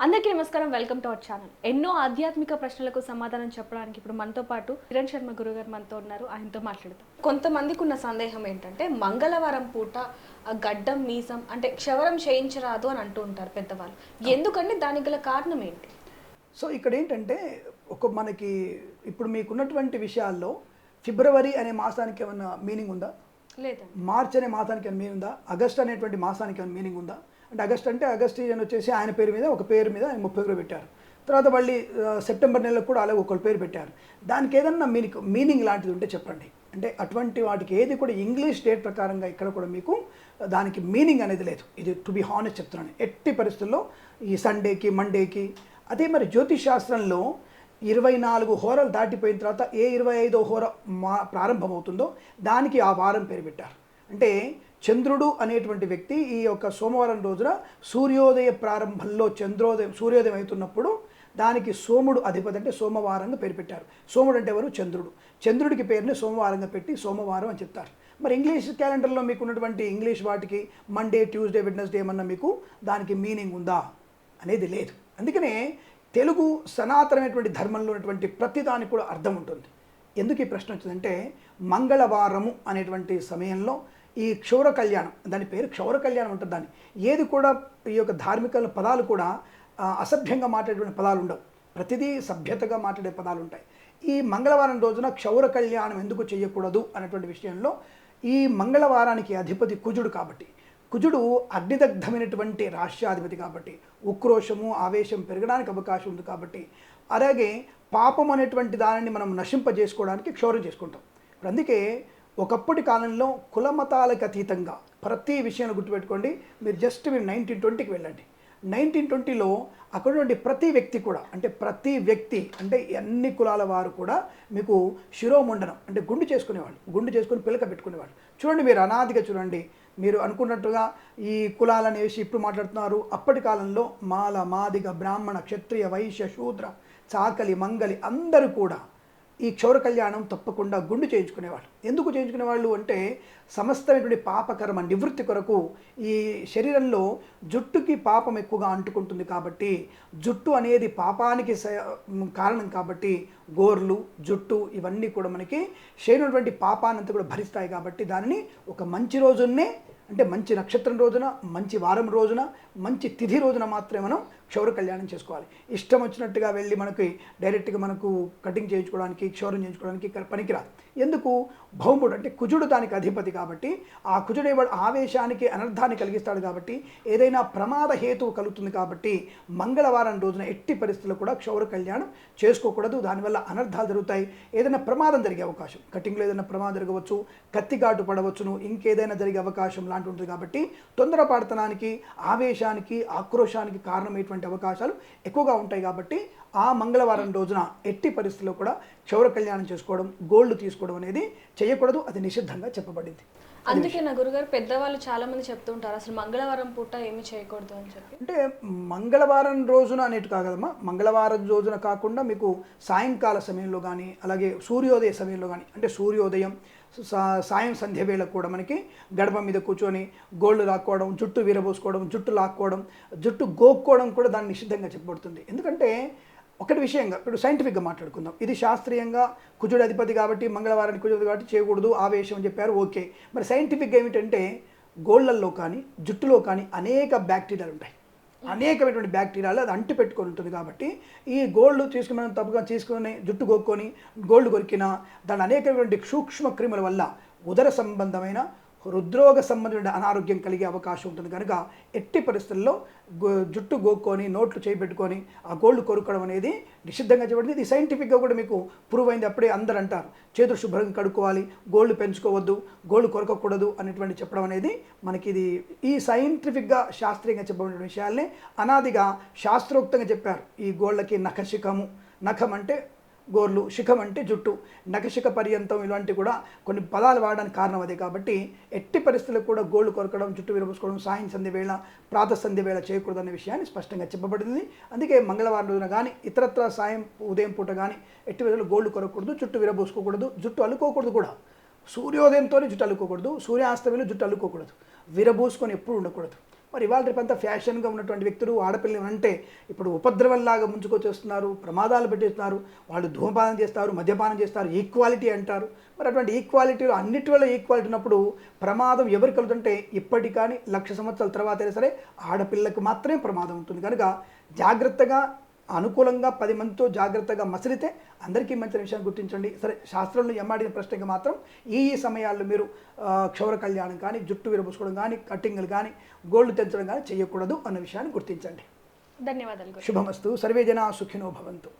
అందరికీ నమస్కారం. Welcome to our channel. ఎన్నో ఆధ్యాత్మిక ప్రశ్నలకు సమాధానం చెప్పడానికి ఇప్పుడు మనతో పాటు కిరణ్ శర్మ గురుగారు మనతో ఉన్నారు. ఆయనతో మాట్లాడదాం. కొంతమందికి ఉన్న సందేహం ఏంటంటే మంగళవారం పూట గడ్డం మీసం అంటే క్షవరం చేయించరాదు అని అంటూ ఉంటారు పెద్దవాళ్ళు. ఎందుకంటే దానికి గల కారణం ఏంటి? సో ఇక్కడ ఏంటంటే మనకి ఇప్పుడు మీకున్నటువంటి విషయాల్లో ఫిబ్రవరి అనే మాసానికి ఏమైనా మీనింగ్ ఉందా? లేదండి. మార్చ్ అనే మాసానికి ఏమైనా మీనింగ్ ఉందా? ఆగస్ట్ అనేటువంటి మాసానికి ఏమైనా మీనింగ్ ఉందా? అంటే అగస్టియన్ వచ్చేసి ఆయన పేరు మీద ఒక పేరు మీద ఆయన 30 పెట్టారు. తర్వాత మళ్ళీ సెప్టెంబర్ నెలలో కూడా అలాగే ఒకళ్ళ పేరు పెట్టారు. దానికి ఏదన్నా మీనింగ్ లాంటిది ఉంటే చెప్పండి. అంటే అటువంటి వాటికి ఏది కూడా ఇంగ్లీష్ డేట్ ప్రకారంగా ఇక్కడ కూడా మీకు దానికి మీనింగ్ అనేది లేదు. ఇది టు బి హానెస్ట్ చెప్తున్నాను. ఎట్టి పరిస్థితుల్లో ఈ సండేకి మండేకి అదే మరి జ్యోతిష్ శాస్త్రంలో 24 హోరలు దాటిపోయిన తర్వాత ఏ 25వ హోర ప్రారంభమవుతుందో దానికి ఆ వారం పేరు పెట్టారు. అంటే చంద్రుడు అనేటువంటి వ్యక్తి ఈ యొక్క సోమవారం రోజున సూర్యోదయ ప్రారంభంలో సూర్యోదయం అవుతున్నప్పుడు దానికి సోముడు అధిపతి అంటే సోమవారంగా పేరు పెట్టారు. సోముడు అంటే ఎవరు? చంద్రుడు. చంద్రుడికి పేరుని సోమవారంగా పెట్టి సోమవారం అని చెప్తారు. మరి ఇంగ్లీష్ క్యాలెండర్లో మీకు ఉన్నటువంటి ఇంగ్లీష్ వాటికి మండే, ట్యూస్డే, వెడ్నెస్డే ఏమన్నా మీకు దానికి మీనింగ్ ఉందా అనేది లేదు. అందుకనే తెలుగు సనాతనమైనటువంటి ధర్మంలో ఉన్నటువంటి ప్రతిదానికి కూడా అర్థం ఉంటుంది. ఎందుకు ఈ ప్రశ్న వచ్చిందంటే మంగళవారము అనేటువంటి సమయంలో ఈ క్షౌర కళ్యాణం, దాని పేరు క్షౌర కళ్యాణం ఉంటుంది. దాన్ని ఏది కూడా ఈ యొక్క ధార్మిక పదాలు కూడా అసభ్యంగా మాట్లాడేటువంటి పదాలు ఉండవు. ప్రతిదీ సభ్యతగా మాట్లాడే పదాలు ఉంటాయి. ఈ మంగళవారం రోజున క్షౌర కళ్యాణం ఎందుకు చేయకూడదు అనేటువంటి విషయంలో ఈ మంగళవారానికి అధిపతి కుజుడు కాబట్టి, కుజుడు అగ్నిదగ్ధమైనటువంటి రాష్ట్రాధిపతి కాబట్టి ఉక్రోషము ఆవేశం పెరగడానికి అవకాశం ఉంది కాబట్టి, అలాగే పాపం అనేటువంటి దానిని మనం నశింపజేసుకోవడానికి క్షౌరం చేసుకుంటాం. అందుకే ఒకప్పటి కాలంలో కులమతాలకు అతీతంగా ప్రతి విషయాన్ని గుర్తుపెట్టుకోండి. మీరు 1920కి వెళ్ళండి. 1920లో అక్కడ నుండి ప్రతి వ్యక్తి అంటే అన్ని కులాల వారు కూడా మీకు శిరోముండనం అంటే గుండు చేసుకునేవాళ్ళు, గుండు చేసుకుని పిలక పెట్టుకునేవాళ్ళు. చూడండి, మీరు అనాదిగా చూడండి. మీరు అనుకున్నట్టుగా ఈ కులాలను వేసి ఇప్పుడు మాట్లాడుతున్నారు. అప్పటి కాలంలో మాల, మాదిగ, బ్రాహ్మణ, క్షత్రియ, వైశ్య, శూద్ర, చాకలి, మంగలి అందరూ కూడా ఈ క్షౌర కళ్యాణం తప్పకుండా గుండు చేయించుకునేవాళ్ళు. ఎందుకు చేయించుకునేవాళ్ళు అంటే సమస్తమైనటువంటి పాపకర్మ నివృత్తి కొరకు. ఈ శరీరంలో జుట్టుకి పాపం ఎక్కువగా అంటుకుంటుంది కాబట్టి, జుట్టు అనేది పాపానికి కారణం కాబట్టి గోర్లు, జుట్టు ఇవన్నీ కూడా మనకి శరీరమైనటువంటి పాపానంతా కూడా భరిస్తాయి కాబట్టి దానిని ఒక మంచి రోజున్నే అంటే మంచి నక్షత్రం రోజున, మంచి వారం రోజున, మంచి తిథి రోజున మాత్రమే మనం క్షౌర కళ్యాణం చేసుకోవాలి. ఇష్టం వచ్చినట్టుగా వెళ్ళి డైరెక్ట్గా మనకు కటింగ్ చేయించుకోవడానికి, క్షౌరం చేయించుకోవడానికి పనికిరాదు. ఎందుకు? భౌముడు అంటే కుజుడు దానికి అధిపతి కాబట్టి ఆ కుజుడు ఆవేశానికి అనర్థాన్ని కలిగిస్తాడు కాబట్టి ఏదైనా ప్రమాద హేతువు కలుగుతుంది కాబట్టి మంగళవారం రోజున ఎట్టి పరిస్థితుల్లో కూడా క్షౌర కళ్యాణం చేసుకోకూడదు. దానివల్ల అనర్థాలు జరుగుతాయి. ఏదైనా ప్రమాదం జరిగే అవకాశం, కటింగ్లో ఏదైనా ప్రమాదం జరగవచ్చు, కత్తిగాటు పడవచ్చును, ఇంకేదైనా జరిగే అవకాశం లాంటి ఉంటుంది కాబట్టి తొందరపాటుతనానికి, ఆవేశానికి, ఆక్రోశానికి కారణమైనటువంటి అవకాశాలు ఎక్కువగా ఉంటాయి. కాబట్టి ఆ మంగళవారం రోజున ఎట్టి పరిస్థితుల్లో కూడా క్షౌర కళ్యాణం చేసుకోవడం, గోల్డ్ తీసుకోవడం అనేది చేయకూడదు. అది నిషిద్ధంగా చెప్పబడింది. అందుకే నా గురుగారు పెద్దవాళ్ళు చాలా మంది చెప్తూ ఉంటారు అసలు మంగళవారం పూట ఏమి చేయకూడదు అని చెప్పి. అంటే మంగళవారం రోజున అనేటు కాగలమా, మంగళవారం రోజున కాకుండా మీకు సాయంకాల సమయంలో కానీ, అలాగే సూర్యోదయ సమయంలో కానీ, అంటే సూర్యోదయం సాయం సంధ్య వేళ కూడా మనకి గడప మీద కూర్చొని గోళ్ళు లాక్కోవడం, జుట్టు విరబోసుకోవడం, జుట్టు లాక్కోవడం, జుట్టు గోక్కోవడం కూడా దాన్ని నిషిద్ధంగా చెప్పబడుతుంది. ఎందుకంటే ఒకటి విషయంగా ఇప్పుడు సైంటిఫిక్గా మాట్లాడుకుందాం. ఇది శాస్త్రీయంగా కుజుడు అధిపతి కాబట్టి మంగళవారానికి కుజుడు కాబట్టి చేయకూడదు, ఆవేశం అని చెప్పారు, ఓకే. మరి సైంటిఫిక్గా ఏమిటంటే గోళ్ళల్లో కానీ జుట్టులో కానీ అనేక బ్యాక్టీరియాలు ఉంటాయి. అనేకమైనటువంటి బ్యాక్టీరియాలు అది అంటి పెట్టుకొని ఉంటుంది కాబట్టి ఈ గోల్డ్ తీసుకుని మనం తప్పుగా తీసుకొని జుట్టు గోక్కొని గోల్డ్ కొరికినా దాని అనేకమైనటువంటి సూక్ష్మ క్రిముల వల్ల ఉదర సంబంధమైన, హృద్రోగ సంబంధమైన అనారోగ్యం కలిగే అవకాశం ఉంటుంది. కనుక ఎట్టి పరిస్థితుల్లో జుట్టు గోక్కొని నోట్లు చేపెట్టుకొని ఆ గోల్డ్ కొరుకోవడం అనేది నిషిద్ధంగా చెప్పబడింది. ఇది సైంటిఫిక్గా కూడా మీకు ప్రూవ్ అయింది. అప్పుడే అందరూ అంటారు చేతులు శుభ్రంగా కడుక్కోవాలి, గోల్డ్ పెంచుకోవద్దు, గోల్డ్ కొరకకూడదు అనేటువంటి చెప్పడం అనేది మనకి ఇది ఈ సైంటిఫిక్గా శాస్త్రీయంగా చెప్పబడిన విషయాల్ని అనాదిగా శాస్త్రోక్తంగా చెప్పారు. ఈ గోళ్ళకి నఖశిఖము, నఖం అంటే గోర్లు, శిఖం అంటే జుట్టు, నఖశిఖ పర్యంతం ఇలాంటి కూడా కొన్ని పదాలు వాడడానికి కారణం అదే. కాబట్టి ఎట్టి పరిస్థితుల్లో కూడా గోళ్ళు కొరకడం, జుట్టు విరబోసుకోవడం సాయం సంధ్య వేళ, ప్రాతః సంధ్య వేళ చేయకూడదు అనే విషయాన్ని స్పష్టంగా చెప్పబడింది. అందుకే మంగళవారం రోజున కానీ ఇతరత్ర సాయం ఉదయం పూట కానీ ఎట్టి పరిస్థితుల్లో గోళ్ళు కొరకూడదు, జుట్టు విరబోసుకోకూడదు, జుట్టు అల్లుకోకూడదు కూడా. సూర్యోదయంతోనే జుట్టు అల్లుకోకూడదు, సూర్యాస్తమయంలో జుట్టు అల్లుకోకూడదు, విరబోసుకొని ఎప్పుడు ఉండకూడదు. మరి ఇవాళ రేపంతా ఫ్యాషన్గా ఉన్నటువంటి వ్యక్తులు ఆడపిల్లలు అంటే ఇప్పుడు ఉపద్రవంలాగా ముంచుకొచ్చేస్తున్నారు, ప్రమాదాలు పెట్టేస్తున్నారు, వాళ్ళు ధూమపానం చేస్తారు, మద్యపానం చేస్తారు, ఈక్వాలిటీ అంటారు. మరి అటువంటి ఈక్వాలిటీలో అన్నిటి వల్ల ఈక్వాలిటీ ఉన్నప్పుడు ప్రమాదం ఎవరికి కలుగుతుంటే ఇప్పటికి కానీ 1,00,000 సంవత్సరాల తర్వాత అయినా సరే ఆడపిల్లకు మాత్రమే ప్రమాదం ఉంటుంది. కనుక జాగ్రత్తగా అనుకూలంగా 10 మందితో జాగ్రత్తగా మసలితే అందరికీ మంచి విషయాన్ని గుర్తించండి. సరే, శాస్త్రంలో ఎమ్మాడిన ప్రశ్నకి మాత్రం ఈ సమయాల్లో మీరు క్షౌర కళ్యాణం కానీ, జుట్టు విరబోసుకోవడం కానీ, కట్టింగ్లు కానీ, గోల్డ్ తెంచడం కానీ చేయకూడదు అన్న విషయాన్ని గుర్తించండి. ధన్యవాదాలు. శుభమస్తు. సర్వే జనా సుఖినో భవంతు.